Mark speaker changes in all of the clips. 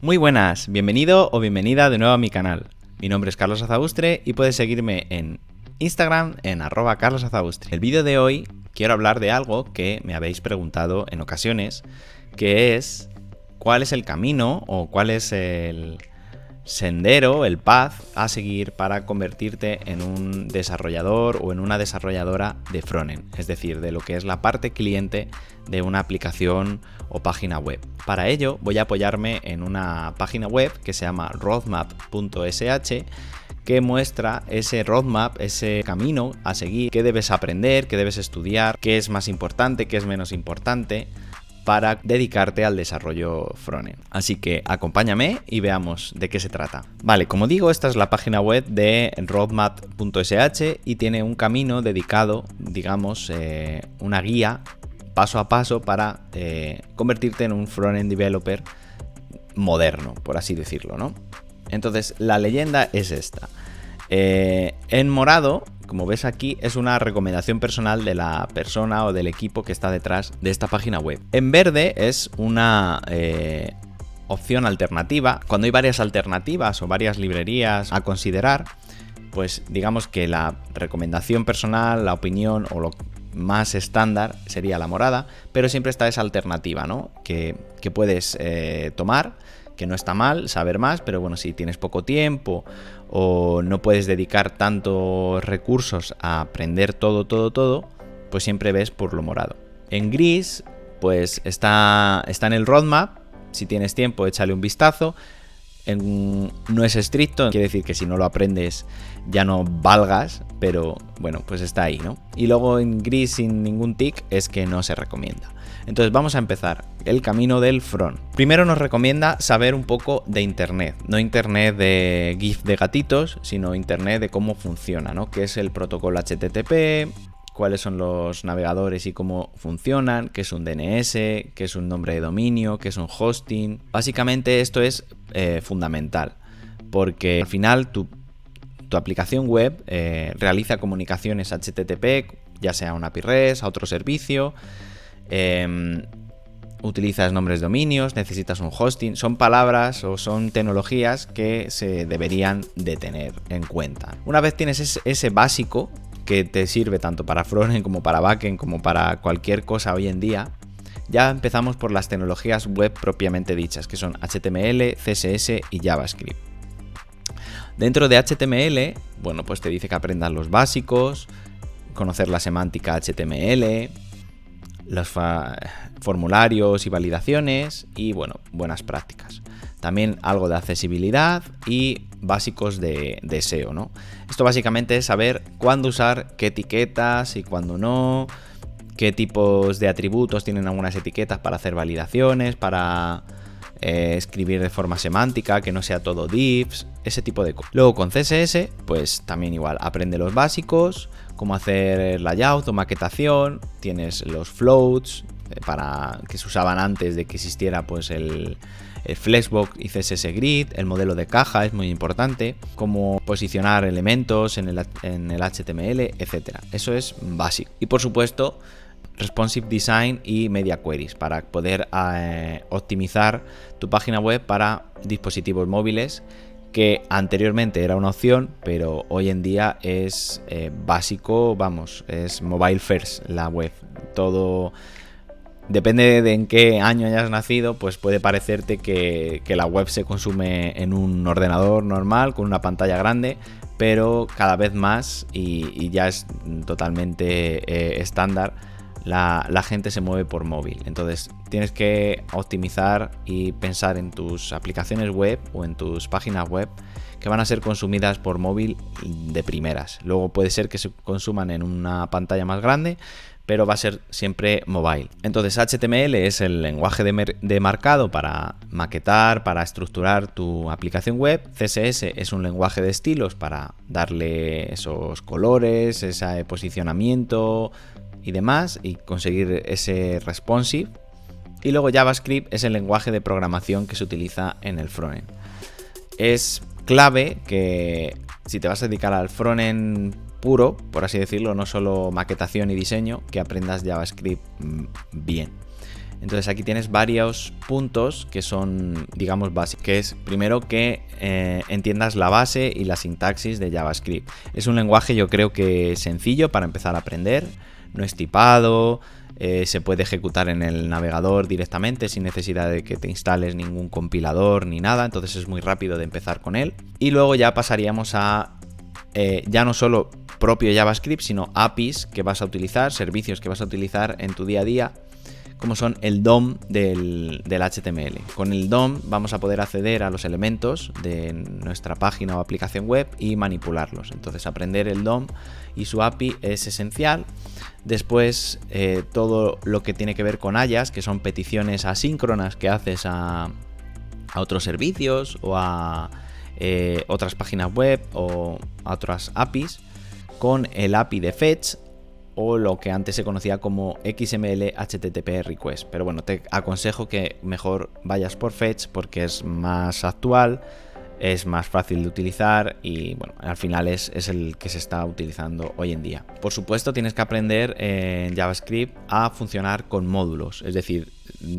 Speaker 1: Muy buenas, bienvenido o bienvenida de nuevo a mi canal. Mi nombre es Carlos Azaustre y puedes seguirme en Instagram en @carlosazaustre. El vídeo de hoy quiero hablar de algo que me habéis preguntado en ocasiones, que es cuál es el camino o cuál es el sendero, el path a seguir para convertirte en un desarrollador o en una desarrolladora de frontend, es decir, de lo que es la parte cliente de una aplicación o página web. Para ello voy a apoyarme en una página web que se llama roadmap.sh, que muestra ese roadmap, ese camino a seguir, qué debes aprender, qué debes estudiar, qué es más importante, qué es menos importante, para dedicarte al desarrollo frontend. Así que acompáñame y veamos de qué se trata. Vale, como digo, esta es la página web de roadmap.sh y tiene un camino dedicado, digamos, una guía paso a paso para convertirte en un frontend developer moderno, por así decirlo, ¿no? Entonces, la leyenda es esta. En morado, como ves aquí, es una recomendación personal de la persona o del equipo que está detrás de esta página web. En verde es una opción alternativa. Cuando hay varias alternativas o varias librerías a considerar, pues digamos que la recomendación personal, la opinión o lo más estándar sería la morada, pero siempre está esa alternativa, ¿no? Que puedes tomar, que no está mal saber más, pero bueno, si tienes poco tiempo o no puedes dedicar tantos recursos a aprender todo, pues siempre ves por lo morado. En gris, pues está en el roadmap. Si tienes tiempo, échale un vistazo. No es estricto, quiere decir que si no lo aprendes ya no valgas, pero bueno, pues está ahí, ¿no? Y luego en gris sin ningún tic es que no se recomienda. Entonces vamos a empezar el camino del front. Primero nos recomienda saber un poco de internet, no internet de GIF de gatitos, sino internet de cómo funciona, ¿no? ¿Qué es el protocolo HTTP? ¿Cuáles son los navegadores y cómo funcionan? ¿Qué es un DNS? ¿Qué es un nombre de dominio? ¿Qué es un hosting? Básicamente esto es fundamental, porque al final tu aplicación web realiza comunicaciones HTTP, ya sea a una API REST, a otro servicio, utilizas nombres de dominios, necesitas un hosting. Son palabras o son tecnologías que se deberían de tener en cuenta. Una vez tienes ese básico que te sirve tanto para frontend como para backend como para cualquier cosa hoy en día, ya empezamos por las tecnologías web propiamente dichas, que son HTML, CSS y JavaScript. Dentro de HTML, bueno, pues te dice que aprendas los básicos, conocer la semántica HTML, los formularios y validaciones y, bueno, buenas prácticas. También algo de accesibilidad y básicos de SEO, ¿no? Esto básicamente es saber cuándo usar qué etiquetas y cuándo no, qué tipos de atributos tienen algunas etiquetas para hacer validaciones, para escribir de forma semántica, que no sea todo divs, ese tipo de cosas. Luego con CSS, pues también igual, aprende los básicos, cómo hacer layout o maquetación, tienes los floats, para que se usaban antes de que existiera pues el Flexbox y CSS Grid, el modelo de caja es muy importante, cómo posicionar elementos en el HTML, etc. Eso es básico. Y por supuesto, Responsive Design y Media Queries para poder optimizar tu página web para dispositivos móviles, que anteriormente era una opción, pero hoy en día es básico, vamos, es mobile first la web. Todo depende de en qué año hayas nacido, pues puede parecerte que la web se consume en un ordenador normal, con una pantalla grande, pero cada vez más, y ya es totalmente estándar, la gente se mueve por móvil. Entonces tienes que optimizar y pensar en tus aplicaciones web o en tus páginas web que van a ser consumidas por móvil de primeras. Luego puede ser que se consuman en una pantalla más grande, pero va a ser siempre mobile. Entonces HTML es el lenguaje de marcado para maquetar, para estructurar tu aplicación web. CSS es un lenguaje de estilos para darle esos colores, ese posicionamiento y demás, y conseguir ese responsive. Y luego JavaScript es el lenguaje de programación que se utiliza en el frontend. Es clave que si te vas a dedicar al frontend puro, por así decirlo, no solo maquetación y diseño, que aprendas JavaScript bien. Entonces aquí tienes varios puntos que son, digamos, básicos. Que es primero que entiendas la base y la sintaxis de JavaScript. Es un lenguaje, yo creo que sencillo para empezar a aprender. No es tipado, se puede ejecutar en el navegador directamente sin necesidad de que te instales ningún compilador ni nada. Entonces es muy rápido de empezar con él. Y luego ya pasaríamos a ya no solo propio JavaScript, sino APIs que vas a utilizar, servicios que vas a utilizar en tu día a día, como son el DOM del HTML. Con el DOM vamos a poder acceder a los elementos de nuestra página o aplicación web y manipularlos. Entonces aprender el DOM y su API es esencial. Después todo lo que tiene que ver con AJAX, que son peticiones asíncronas que haces a otros servicios o a otras páginas web o a otras APIs, con el API de Fetch o lo que antes se conocía como XML HTTP Request. Pero bueno, te aconsejo que mejor vayas por Fetch porque es más actual, es más fácil de utilizar y bueno, al final es el que se está utilizando hoy en día. Por supuesto, tienes que aprender en JavaScript a funcionar con módulos, es decir,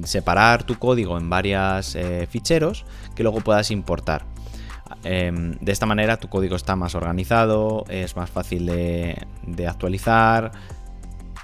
Speaker 1: separar tu código en varios ficheros que luego puedas importar. De esta manera tu código está más organizado, es más fácil de actualizar,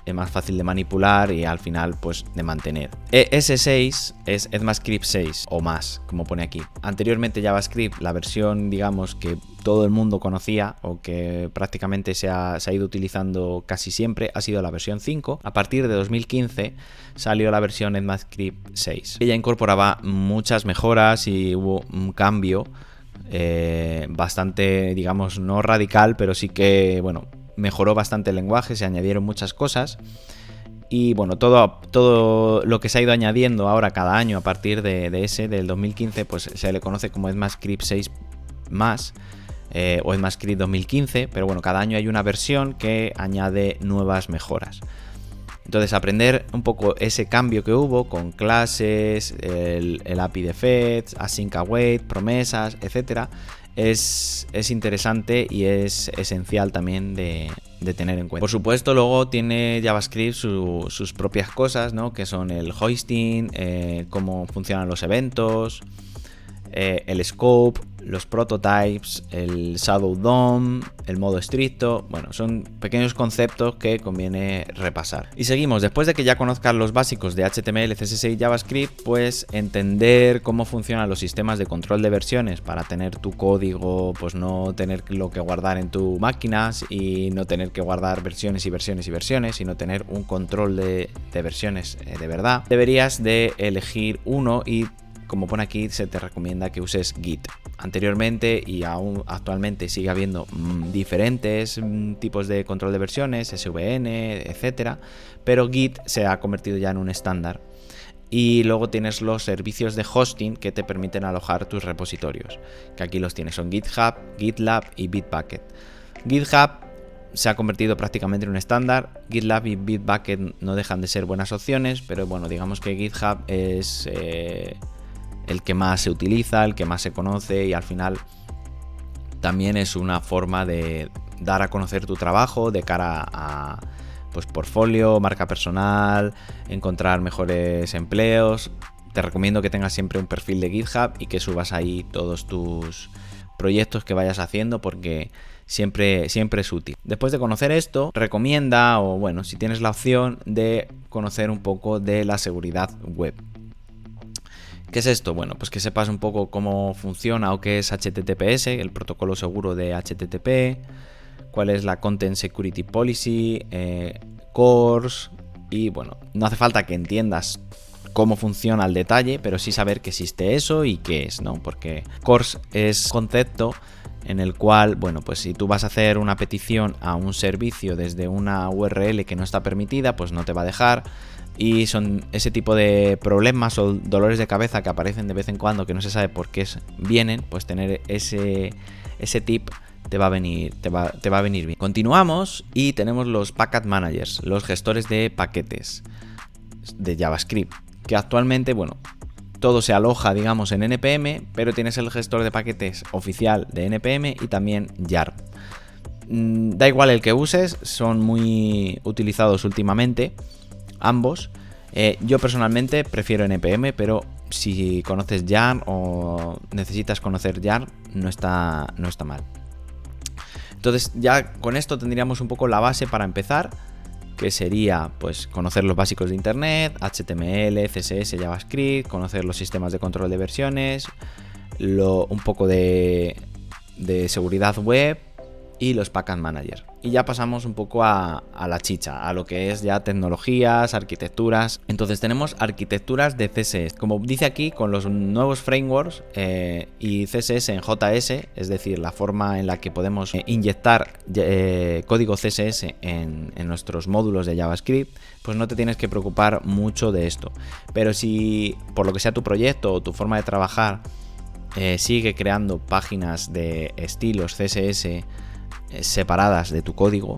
Speaker 1: es más fácil de manipular y al final pues de mantener. ES6 es ECMAScript 6 o más, como pone aquí. Anteriormente JavaScript, la versión digamos que todo el mundo conocía o que prácticamente se ha ido utilizando casi siempre, ha sido la versión 5. A partir de 2015 salió la versión ECMAScript 6. Ella incorporaba muchas mejoras y hubo un cambio bastante, digamos, no radical, pero sí que, bueno, mejoró bastante el lenguaje, se añadieron muchas cosas y bueno, todo lo que se ha ido añadiendo ahora cada año a partir del 2015, pues se le conoce como ECMAScript 6 más o ECMAScript 2015, pero bueno, cada año hay una versión que añade nuevas mejoras. Entonces aprender un poco ese cambio que hubo con clases, el API de Fetch, Async Await, promesas, etcétera, es interesante y es esencial también de tener en cuenta. Por supuesto, luego tiene JavaScript sus propias cosas, ¿no? Que son el hoisting, cómo funcionan los eventos, el scope, los prototypes, el shadow DOM, el modo estricto. Bueno, son pequeños conceptos que conviene repasar. Y seguimos, después de que ya conozcas los básicos de HTML, CSS y JavaScript, pues entender cómo funcionan los sistemas de control de versiones para tener tu código, pues no tener lo que guardar en tu máquina y no tener que guardar versiones y versiones y versiones, sino tener un control de versiones de verdad. Deberías de elegir uno y como pone aquí, se te recomienda que uses Git. Anteriormente y aún actualmente sigue habiendo diferentes tipos de control de versiones, SVN, etcétera, pero Git se ha convertido ya en un estándar. Y luego tienes los servicios de hosting que te permiten alojar tus repositorios, que aquí los tienes, son GitHub, GitLab y Bitbucket. GitHub se ha convertido prácticamente en un estándar. GitLab y Bitbucket no dejan de ser buenas opciones, pero bueno, digamos que GitHub es el que más se utiliza, el que más se conoce y al final también es una forma de dar a conocer tu trabajo de cara a pues portfolio, marca personal, encontrar mejores empleos. Te recomiendo que tengas siempre un perfil de GitHub y que subas ahí todos tus proyectos que vayas haciendo porque siempre es útil. Después de conocer esto, recomienda o bueno, si tienes la opción de conocer un poco de la seguridad web. ¿Qué es esto? Bueno, pues que sepas un poco cómo funciona o qué es HTTPS, el protocolo seguro de HTTP, cuál es la Content Security Policy, CORS y bueno, no hace falta que entiendas cómo funciona al detalle, pero sí saber que existe eso y qué es, ¿no? Porque CORS es un concepto en el cual, bueno, pues si tú vas a hacer una petición a un servicio desde una URL que no está permitida, pues no te va a dejar. Y son ese tipo de problemas o dolores de cabeza que aparecen de vez en cuando que no se sabe por qué vienen, pues tener ese tip te va a venir bien. Continuamos y tenemos los Package Managers, los gestores de paquetes de JavaScript, que actualmente, bueno, todo se aloja, digamos, en NPM, pero tienes el gestor de paquetes oficial de NPM y también Yarn. Da igual el que uses, son muy utilizados últimamente ambos Yo personalmente prefiero NPM, pero si conoces Yarn o necesitas conocer Yarn, no está mal. Entonces ya con esto tendríamos un poco la base para empezar, que sería pues conocer los básicos de internet, HTML, CSS, JavaScript, conocer los sistemas de control de versiones, un poco de seguridad web y los package manager. Y ya pasamos un poco a la chicha, a lo que es ya tecnologías, arquitecturas. Entonces tenemos arquitecturas de CSS, como dice aquí, con los nuevos frameworks y CSS en JS, es decir, la forma en la que podemos inyectar código CSS en nuestros módulos de JavaScript, pues no te tienes que preocupar mucho de esto. Pero si por lo que sea tu proyecto o tu forma de trabajar sigue creando páginas de estilos CSS separadas de tu código,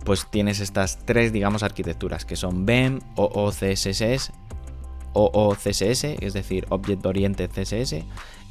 Speaker 1: pues tienes estas tres, digamos, arquitecturas, que son BEM, OOCSS, es decir, Object Oriented CSS,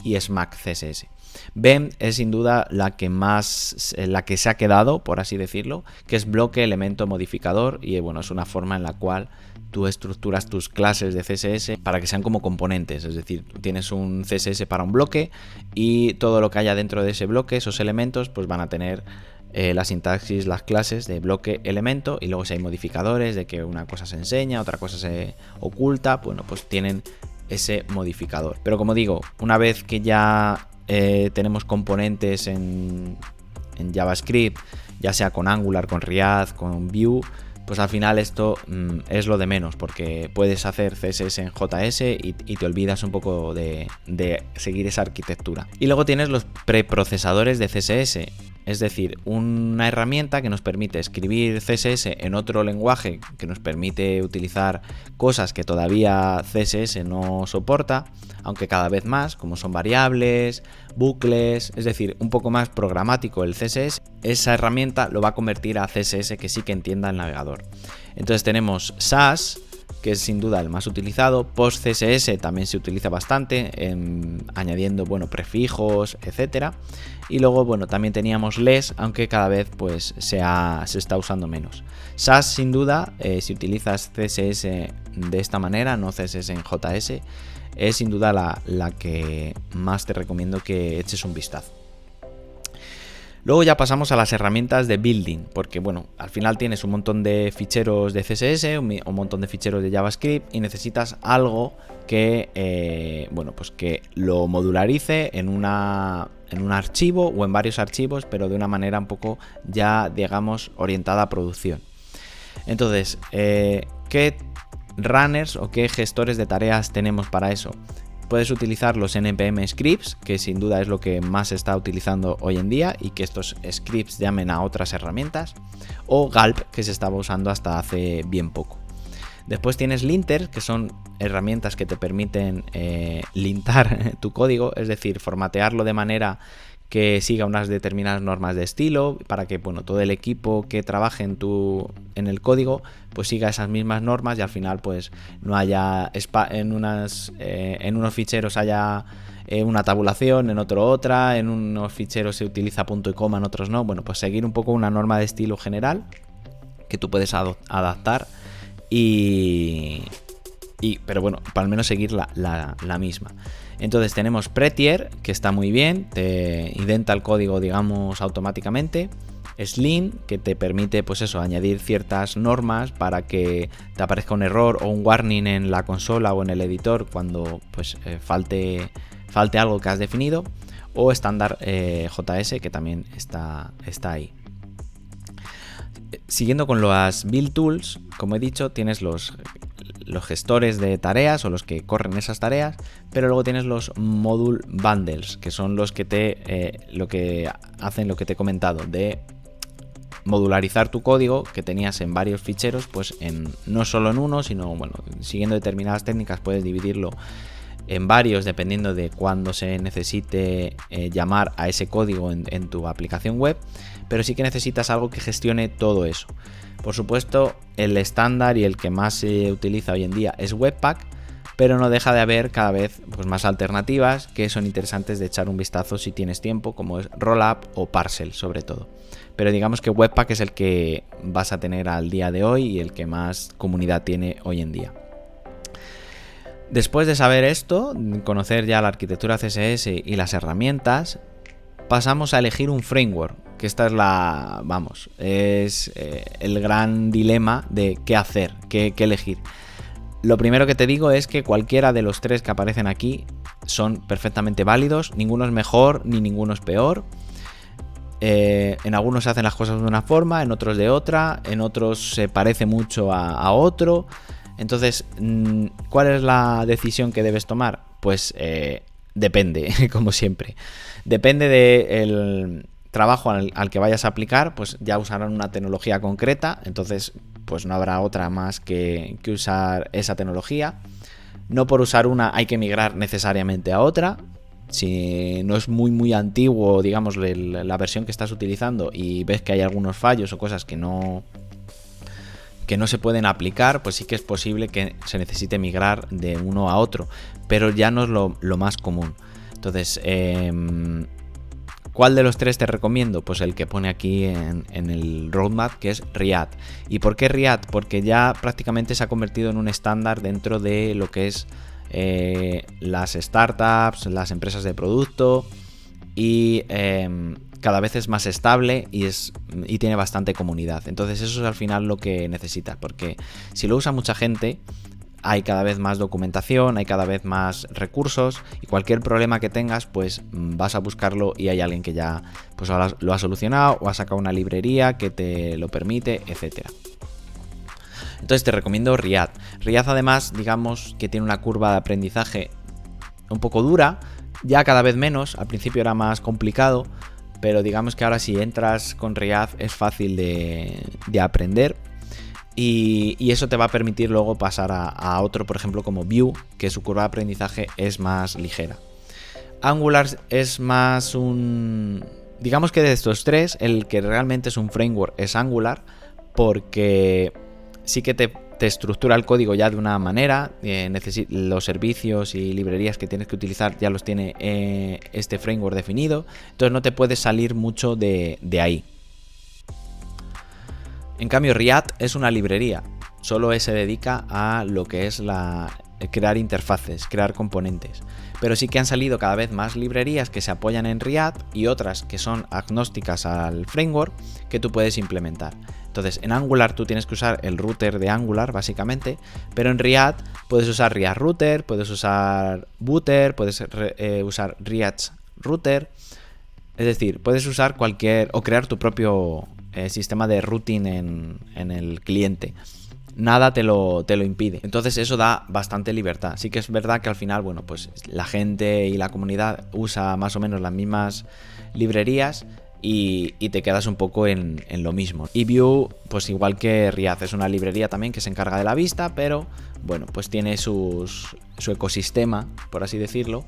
Speaker 1: y SMAC CSS. BEM es sin duda la que se ha quedado, por así decirlo, que es bloque, elemento, modificador, y bueno, es una forma en la cual tú estructuras tus clases de CSS para que sean como componentes, es decir, tienes un CSS para un bloque y todo lo que haya dentro de ese bloque, esos elementos, pues van a tener la sintaxis, las clases de bloque, elemento, y luego si hay modificadores de que una cosa se enseña, otra cosa se oculta, bueno, pues tienen ese modificador. Pero como digo, una vez que ya tenemos componentes en JavaScript, ya sea con Angular, con React, con Vue, pues al final esto es lo de menos, porque puedes hacer CSS en JS y te olvidas un poco de seguir esa arquitectura. Y luego tienes los preprocesadores de CSS, es decir, una herramienta que nos permite escribir CSS en otro lenguaje, que nos permite utilizar cosas que todavía CSS no soporta, aunque cada vez más, como son variables, bucles, es decir, un poco más programático el CSS. Esa herramienta lo va a convertir a CSS que sí que entienda el navegador. Entonces tenemos Sass, que es sin duda el más utilizado. PostCSS también se utiliza bastante, añadiendo prefijos, etcétera. Y luego también teníamos less, aunque cada vez pues se está usando menos. Sass sin duda, si utilizas CSS de esta manera, no CSS en JS, es sin duda la que más te recomiendo que eches un vistazo. Luego ya pasamos a las herramientas de building, porque al final tienes un montón de ficheros de CSS, un montón de ficheros de JavaScript y necesitas algo que, pues que lo modularice en un archivo o en varios archivos, pero de una manera un poco ya, digamos, orientada a producción. Entonces, ¿qué runners o qué gestores de tareas tenemos para eso? Puedes utilizar los NPM scripts, que sin duda es lo que más se está utilizando hoy en día, y que estos scripts llamen a otras herramientas, o Gulp, que se estaba usando hasta hace bien poco. Después tienes linters, que son herramientas que te permiten lintar tu código, es decir, formatearlo de manera que siga unas determinadas normas de estilo, para que todo el equipo que trabaje en el código pues siga esas mismas normas, y al final pues no haya en unos ficheros haya una tabulación, en otro otra, en unos ficheros se utiliza punto y coma, en otros no. Pues seguir un poco una norma de estilo general que tú puedes adaptar pero para al menos seguir la misma. Entonces tenemos Prettier, que está muy bien, te indenta el código, digamos, automáticamente. Slim, que te permite añadir ciertas normas para que te aparezca un error o un warning en la consola o en el editor cuando falte algo que has definido. O estándar JS, que también está ahí. Siguiendo con las build tools, como he dicho, tienes los gestores de tareas o los que corren esas tareas, pero luego tienes los module bundles, que son los que lo que hacen lo que te he comentado, de modularizar tu código que tenías en varios ficheros, pues no solo en uno, sino siguiendo determinadas técnicas puedes dividirlo en varios dependiendo de cuándo se necesite llamar a ese código en tu aplicación web, pero sí que necesitas algo que gestione todo eso. Por supuesto, el estándar y el que más se utiliza hoy en día es Webpack, pero no deja de haber cada vez más alternativas que son interesantes de echar un vistazo si tienes tiempo, como es Rollup o Parcel sobre todo. Pero digamos que Webpack es el que vas a tener al día de hoy y el que más comunidad tiene hoy en día. Después de saber esto, conocer ya la arquitectura CSS y las herramientas, pasamos a elegir un framework, que esta es el gran dilema de qué hacer, qué elegir. Lo primero que te digo es que cualquiera de los 3 que aparecen aquí son perfectamente válidos, ninguno es mejor ni ninguno es peor. En algunos se hacen las cosas de una forma, en otros de otra, en otros se parece mucho a otro. Entonces, ¿cuál es la decisión que debes tomar? Pues depende, como siempre. Depende del trabajo al que vayas a aplicar, pues ya usarán una tecnología concreta, entonces pues no habrá otra más que usar esa tecnología. No por usar una hay que migrar necesariamente a otra. Si no es muy antiguo, digamos, la versión que estás utilizando y ves que hay algunos fallos o cosas que no se pueden aplicar, pues sí que es posible que se necesite migrar de uno a otro, pero ya no es lo más común. Entonces, ¿cuál de los 3 te recomiendo? Pues el que pone aquí en el roadmap, que es Riad. ¿Y por qué Riad? Porque ya prácticamente se ha convertido en un estándar dentro de lo que es las startups, las empresas de producto, y cada vez es más estable y tiene bastante comunidad. Entonces eso es al final lo que necesitas, porque si lo usa mucha gente, hay cada vez más documentación, hay cada vez más recursos, y cualquier problema que tengas, pues vas a buscarlo y hay alguien que ya pues lo ha solucionado o ha sacado una librería que te lo permite, etcétera. Entonces te recomiendo Riad. Riad, además, digamos que tiene una curva de aprendizaje un poco dura, ya cada vez menos. Al principio era más complicado, pero digamos que ahora si entras con Riad es fácil de aprender. Y eso te va a permitir luego pasar a otro, por ejemplo, como Vue, que su curva de aprendizaje es más ligera. Angular es más digamos que de estos 3, el que realmente es un framework es Angular, porque sí que te estructura el código ya de una manera, los servicios y librerías que tienes que utilizar ya los tiene este framework definido, entonces no te puedes salir mucho de ahí. En cambio, Riad es una librería, solo se dedica a lo que es crear interfaces, crear componentes. Pero sí que han salido cada vez más librerías que se apoyan en Riad y otras que son agnósticas al framework que tú puedes implementar. Entonces, en Angular tú tienes que usar el router de Angular, básicamente, pero en Riad puedes usar Riad Router, puedes usar Booter, puedes usar Riad's Router. Es decir, puedes usar o crear tu propio sistema de routing en el cliente. Nada te lo impide. Entonces eso da bastante libertad. Sí que es verdad que al final, bueno, pues la gente y la comunidad usa más o menos las mismas librerías y te quedas un poco en lo mismo. Y Vue, pues igual que Riad, es una librería también que se encarga de la vista, pero bueno, pues tiene su ecosistema, por así decirlo.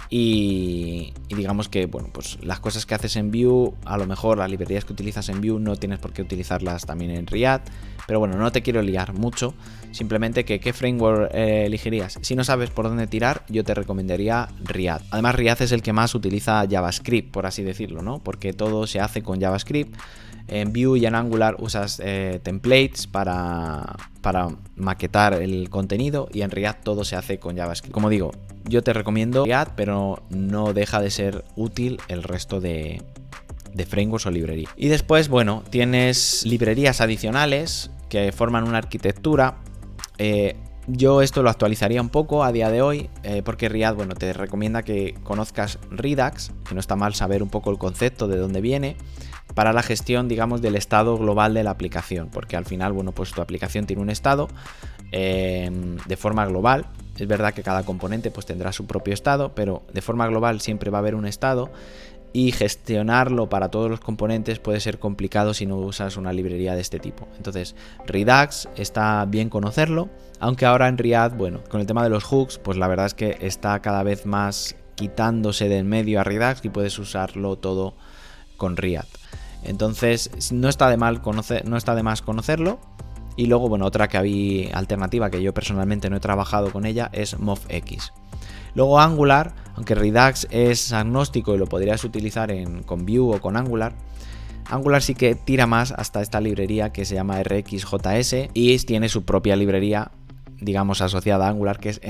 Speaker 1: Y digamos que, bueno, pues las cosas que haces en Vue, a lo mejor las librerías que utilizas en Vue no tienes por qué utilizarlas también en Riad. Pero bueno, no te quiero liar mucho. Simplemente ¿qué framework elegirías? Si no sabes por dónde tirar, yo te recomendaría Riad. Además, Riad es el que más utiliza JavaScript, por así decirlo, ¿no? Porque todo se hace con JavaScript. En Vue y en Angular usas templates para maquetar el contenido, y en Riad todo se hace con JavaScript. Como digo, yo te recomiendo Riad, pero no deja de ser útil el resto de frameworks o librerías. Y después, bueno, tienes librerías adicionales que forman una arquitectura. Yo esto lo actualizaría un poco a día de hoy, porque Riad, bueno, te recomienda que conozcas Redux, que no está mal saber un poco el concepto de dónde viene, para la gestión, digamos, del estado global de la aplicación, porque al final, bueno, pues tu aplicación tiene un estado de forma global. Es verdad que cada componente pues tendrá su propio estado, pero de forma global siempre va a haber un estado, y gestionarlo para todos los componentes puede ser complicado si no usas una librería de este tipo. Entonces, Redux está bien conocerlo, aunque ahora en Riad, bueno, con el tema de los hooks, pues la verdad es que está cada vez más quitándose del medio a Redux y puedes usarlo todo con Riad. Entonces, no está de más conocerlo. Y luego, bueno, otra que había alternativa que yo personalmente no he trabajado con ella es MobX. Luego Angular, aunque Redux es agnóstico y lo podrías utilizar con Vue o con Angular, Angular sí que tira más hasta esta librería que se llama RxJS y tiene su propia librería, digamos, asociada a Angular, que es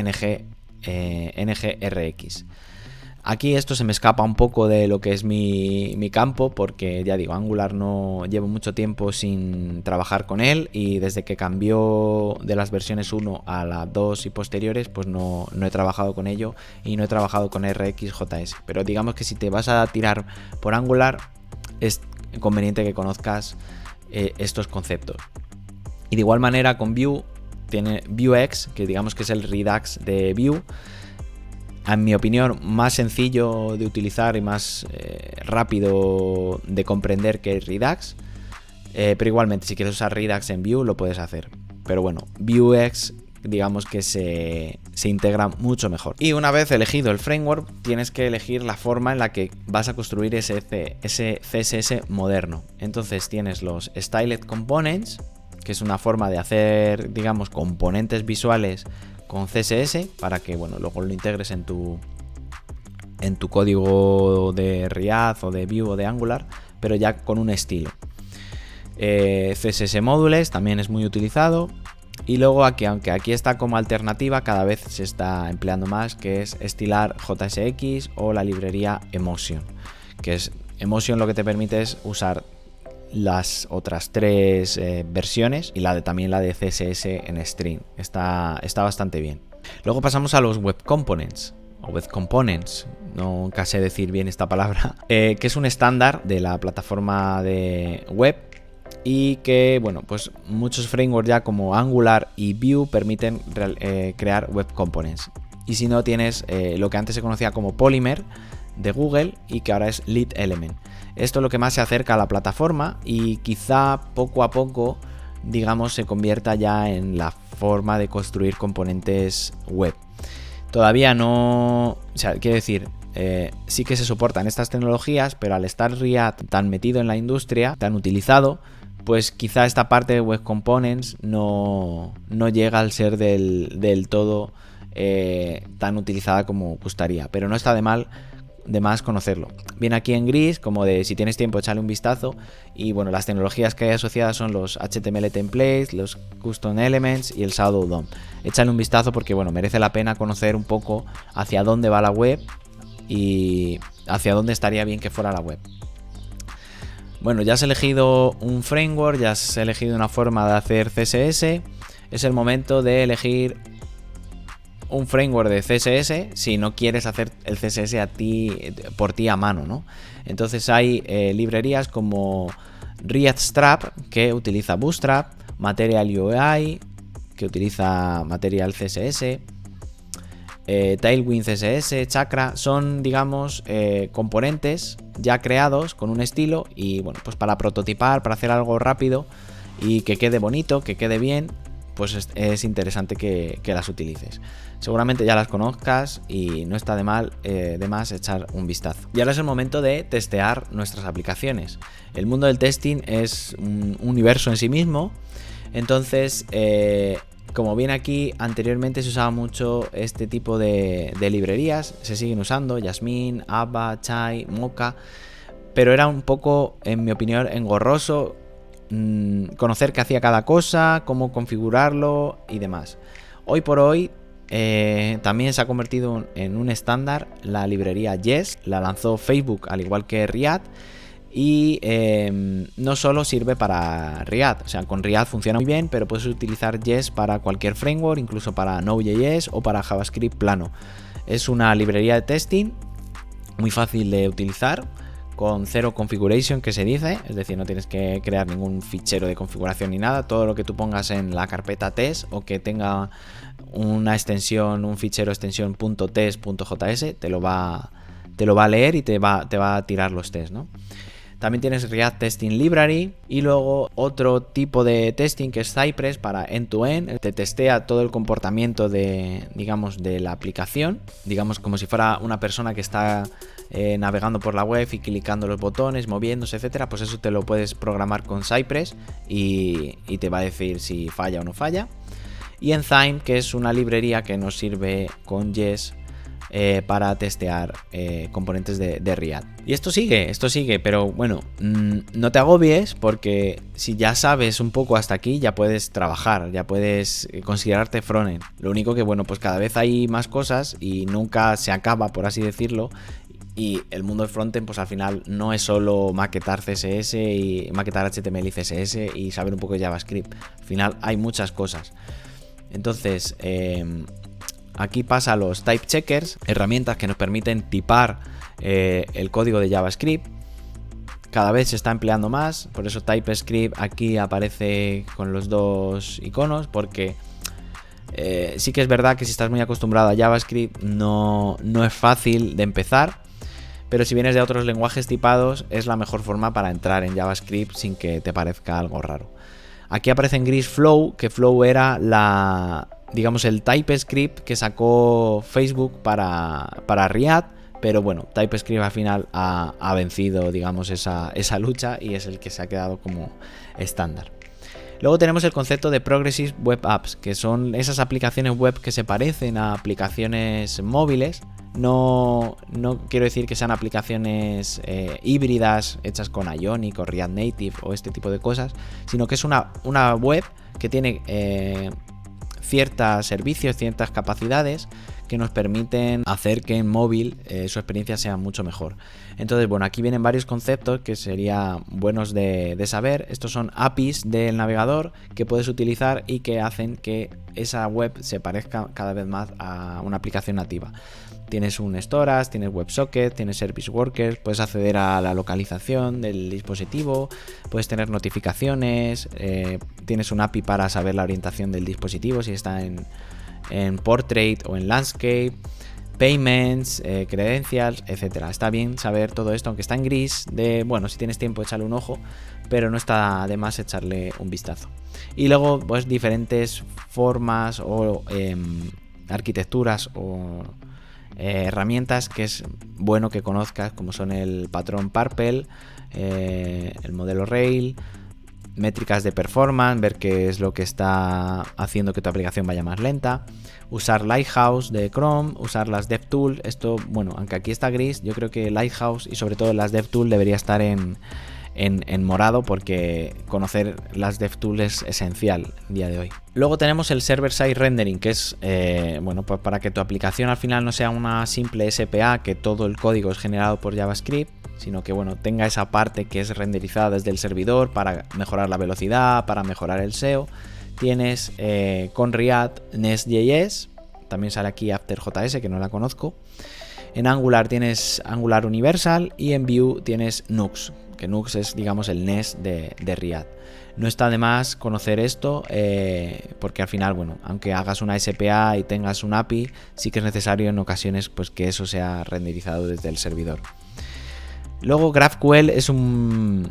Speaker 1: NGRX. Aquí esto se me escapa un poco de lo que es mi campo, porque ya digo, Angular no llevo mucho tiempo sin trabajar con él, y desde que cambió de las versiones 1 a la 2 y posteriores, pues no he trabajado con ello y no he trabajado con RxJS. Pero digamos que si te vas a tirar por Angular, es conveniente que conozcas estos conceptos. Y de igual manera con Vue, tiene Vuex, que digamos que es el Redux de Vue. En mi opinión, más sencillo de utilizar y más rápido de comprender que Redux. Pero igualmente, si quieres usar Redux en Vue, lo puedes hacer. Pero bueno, Vuex, digamos que se integra mucho mejor. Y una vez elegido el framework, tienes que elegir la forma en la que vas a construir ese CSS moderno. Entonces tienes los Styled Components, que es una forma de hacer, digamos, componentes visuales con CSS para que, bueno, luego lo integres en tu código de React o de Vue o de Angular, pero ya con un estilo. CSS Modules también es muy utilizado. Y luego aquí, aunque aquí está como alternativa, cada vez se está empleando más, que es estilar JSX o la librería Emotion, que es Emotion, lo que te permite es usar las otras 3 versiones y también la de CSS en string. Está bastante bien. Luego pasamos a los Web Components o Web Components, nunca sé decir bien esta palabra, que es un estándar de la plataforma de web, y que, bueno, pues muchos frameworks ya como Angular y Vue permiten crear Web Components. Y si no, tienes lo que antes se conocía como Polymer de Google y que ahora es Lead Element. Esto es lo que más se acerca a la plataforma y quizá poco a poco, digamos, se convierta ya en la forma de construir componentes web. Todavía no, o sea, quiero decir, sí que se soportan estas tecnologías, pero al estar React tan metido en la industria, tan utilizado, pues quizá esta parte de Web Components no llega al ser del todo tan utilizada como gustaría, pero no está de más conocerlo. Viene aquí en gris, como de si tienes tiempo, échale un vistazo. Y bueno, las tecnologías que hay asociadas son los HTML templates, los custom elements y el shadow DOM. Échale un vistazo porque, bueno, merece la pena conocer un poco hacia dónde va la web y hacia dónde estaría bien que fuera la web. Bueno, ya has elegido un framework, ya has elegido una forma de hacer CSS. Es el momento de elegir un framework de CSS si no quieres hacer el CSS por ti a mano, ¿no? Entonces hay librerías como React que utiliza Bootstrap, Material UI que utiliza Material CSS, Tailwind CSS, Chakra. Son, digamos, componentes ya creados con un estilo y, bueno, pues para prototipar, para hacer algo rápido y que quede bonito, que quede bien, pues es interesante que las utilices. Seguramente ya las conozcas y no está de más echar un vistazo. Y ahora es el momento de testear nuestras aplicaciones. El mundo del testing es un universo en sí mismo. Entonces, como bien aquí, anteriormente se usaba mucho este tipo de librerías. Se siguen usando, Jasmine, Abba, Chai, Mocha. Pero era un poco, en mi opinión, engorroso conocer qué hacía cada cosa, cómo configurarlo y demás. Hoy por hoy también se ha convertido en un estándar la librería Jest. La lanzó Facebook al igual que React y no solo sirve para React, o sea, con React funciona muy bien, pero puedes utilizar Jest para cualquier framework, incluso para Node.js o para JavaScript plano. Es una librería de testing muy fácil de utilizar, con cero configuration, que se dice, es decir, no tienes que crear ningún fichero de configuración ni nada. Todo lo que tú pongas en la carpeta test o que tenga una extensión, un fichero extensión .test.js, te lo va a leer y te va a tirar los tests, ¿no? También tienes React Testing Library y luego otro tipo de testing que es Cypress para end-to-end. Te testea todo el comportamiento de la aplicación, digamos como si fuera una persona que está navegando por la web y clicando los botones, moviéndose, etcétera. Pues eso te lo puedes programar con Cypress y te va a decir si falla o no falla. Y Enzyme, que es una librería que nos sirve con Jest para testear componentes de React. Y esto sigue, pero bueno, no te agobies, porque si ya sabes un poco hasta aquí, ya puedes trabajar, ya puedes considerarte frontend. Lo único que, bueno, pues cada vez hay más cosas y nunca se acaba, por así decirlo. Y el mundo del frontend, pues al final no es solo maquetar CSS y maquetar HTML y CSS y saber un poco de JavaScript. Al final hay muchas cosas. Entonces, aquí pasa a los type checkers, herramientas que nos permiten tipar el código de JavaScript. Cada vez se está empleando más, por eso TypeScript aquí aparece con los dos iconos, porque sí que es verdad que si estás muy acostumbrado a JavaScript no es fácil de empezar. Pero si vienes de otros lenguajes tipados, es la mejor forma para entrar en JavaScript sin que te parezca algo raro. Aquí aparece en gris Flow, que Flow era el TypeScript que sacó Facebook para React. Pero bueno, TypeScript al final ha vencido, digamos, esa lucha y es el que se ha quedado como estándar. Luego tenemos el concepto de Progressive Web Apps, que son esas aplicaciones web que se parecen a aplicaciones móviles. No quiero decir que sean aplicaciones híbridas hechas con Ionic o React Native o este tipo de cosas, sino que es una web que tiene ciertos servicios, ciertas capacidades que nos permiten hacer que en móvil su experiencia sea mucho mejor. Entonces, bueno, aquí vienen varios conceptos que serían buenos de saber. Estos son APIs del navegador que puedes utilizar y que hacen que esa web se parezca cada vez más a una aplicación nativa. Tienes un storage, tienes WebSocket, tienes Service Workers, puedes acceder a la localización del dispositivo, puedes tener notificaciones, tienes un API para saber la orientación del dispositivo, si está en Portrait o en Landscape, Payments, Credentials, etcétera. Está bien saber todo esto, aunque está en gris, si tienes tiempo échale un ojo, pero no está de más echarle un vistazo. Y luego, pues diferentes formas o arquitecturas o herramientas que es bueno que conozcas, como son el patrón Purple, el modelo Rail, métricas de performance, ver qué es lo que está haciendo que tu aplicación vaya más lenta, usar Lighthouse de Chrome, usar las DevTools. Esto, bueno, aunque aquí está gris, yo creo que Lighthouse y sobre todo las DevTools debería estar en morado, porque conocer las DevTools es esencial el día de hoy. Luego tenemos el Server-Side Rendering, que es pues para que tu aplicación al final no sea una simple SPA, que todo el código es generado por JavaScript, sino que tenga esa parte que es renderizada desde el servidor para mejorar la velocidad, para mejorar el SEO. Tienes con React Nest.js, también sale aquí After.js, que no la conozco. En Angular tienes Angular Universal y en Vue tienes Nux, que Nux es, digamos, el Nest de React. No está de más conocer esto, porque al final, aunque hagas una SPA y tengas un API, sí que es necesario en ocasiones pues que eso sea renderizado desde el servidor. Luego GraphQL es un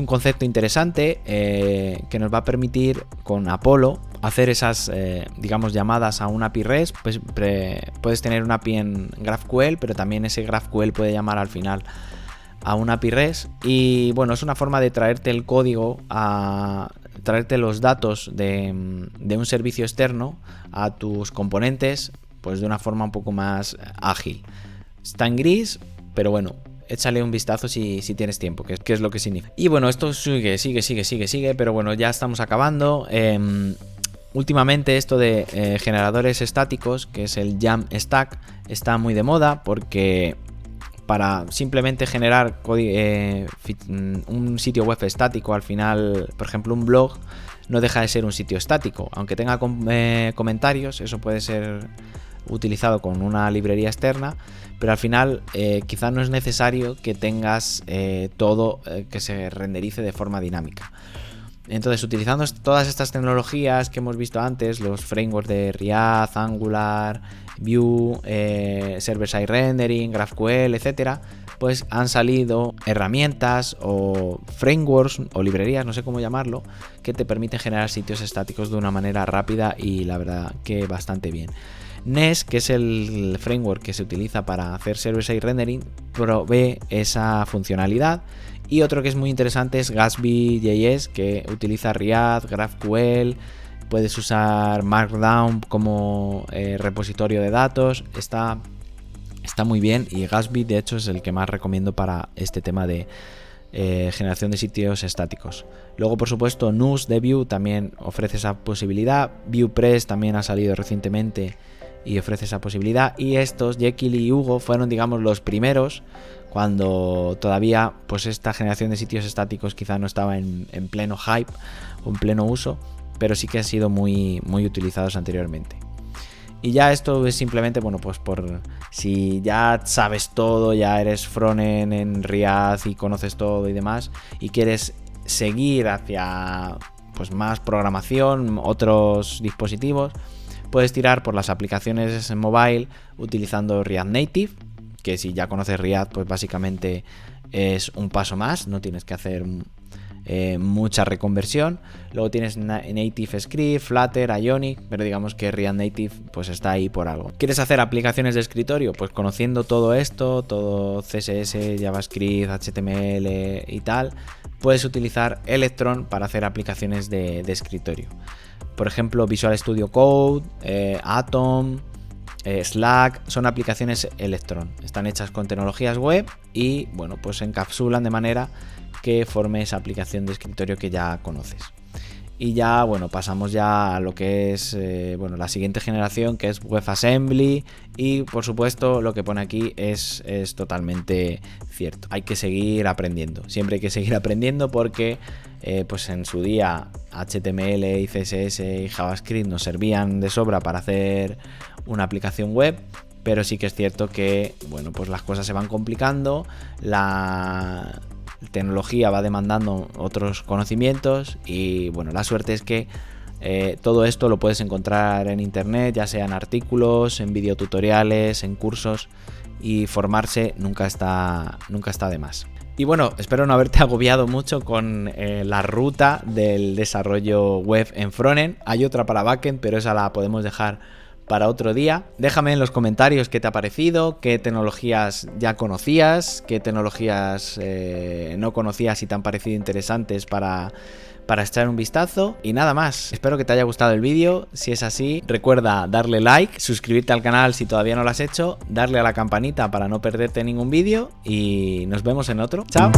Speaker 1: concepto interesante que nos va a permitir con Apollo hacer esas llamadas a un API REST. Pues puedes tener un API en GraphQL, pero también ese GraphQL puede llamar al final a un API REST, y es una forma de traerte el código, traerte los datos de un servicio externo a tus componentes, pues de una forma un poco más ágil. Está en gris, pero échale un vistazo si tienes tiempo, que es lo que significa. Y esto sigue, pero ya estamos acabando. Últimamente esto de generadores estáticos, que es el Jamstack, está muy de moda, porque para simplemente generar un sitio web estático, al final, por ejemplo, un blog no deja de ser un sitio estático. Aunque tenga comentarios, eso puede ser utilizado con una librería externa, pero al final quizás no es necesario que tengas todo que se renderice de forma dinámica. Entonces, utilizando todas estas tecnologías que hemos visto antes, los frameworks de React, Angular, Vue, Server-Side Rendering, GraphQL, etcétera, pues han salido herramientas o frameworks o librerías, no sé cómo llamarlo, que te permiten generar sitios estáticos de una manera rápida y la verdad que bastante bien. Nest, que es el framework que se utiliza para hacer Server-Side Rendering, provee esa funcionalidad. Y otro que es muy interesante es Gatsby.js, que utiliza React, GraphQL, puedes usar Markdown como repositorio de datos. Está Está muy bien y Gatsby de hecho es el que más recomiendo para este tema de generación de sitios estáticos. Luego, por supuesto, News de Vue también ofrece esa posibilidad. VuePress también ha salido recientemente y ofrece esa posibilidad. Y estos, Jekyll y Hugo, fueron, digamos, los primeros cuando todavía pues esta generación de sitios estáticos quizá no estaba en pleno hype o en pleno uso, pero sí que han sido muy utilizados anteriormente. Y ya esto es simplemente, bueno, pues por si ya sabes todo, ya eres frontend en React y conoces todo y demás, y quieres seguir hacia pues más programación, otros dispositivos, puedes tirar por las aplicaciones mobile utilizando React Native, que si ya conoces React, pues básicamente es un paso más, no tienes que hacer mucha reconversión. Luego tienes Native Script, Flutter, Ionic, pero digamos que React Native pues está ahí por algo. ¿Quieres hacer aplicaciones de escritorio? Pues conociendo todo esto, todo CSS, JavaScript, HTML y tal, puedes utilizar Electron para hacer aplicaciones de escritorio. Por ejemplo, Visual Studio Code, Atom, Slack, son aplicaciones Electron. Están hechas con tecnologías web y bueno, pues se encapsulan de manera que forme esa aplicación de escritorio que ya conoces. Y ya, bueno, pasamos ya a lo que es la siguiente generación, que es WebAssembly, y por supuesto lo que pone aquí es totalmente cierto. Hay que seguir aprendiendo, siempre hay que seguir aprendiendo porque pues en su día HTML y CSS y JavaScript nos servían de sobra para hacer una aplicación web, pero sí que es cierto que, bueno, pues las cosas se van complicando, la tecnología va demandando otros conocimientos y bueno, la suerte es que todo esto lo puedes encontrar en internet, ya sea en artículos, en videotutoriales, en cursos, y formarse nunca está de más. Y bueno, espero no haberte agobiado mucho con la ruta del desarrollo web en frontend. Hay otra para backend, pero esa la podemos dejar para otro día. Déjame en los comentarios qué te ha parecido, qué tecnologías ya conocías, qué tecnologías no conocías y te han parecido interesantes para echar un vistazo. Y nada más, espero que te haya gustado el vídeo. Si es así, recuerda darle like, suscribirte al canal si todavía no lo has hecho, darle a la campanita para no perderte ningún vídeo y nos vemos en otro. ¡Chao!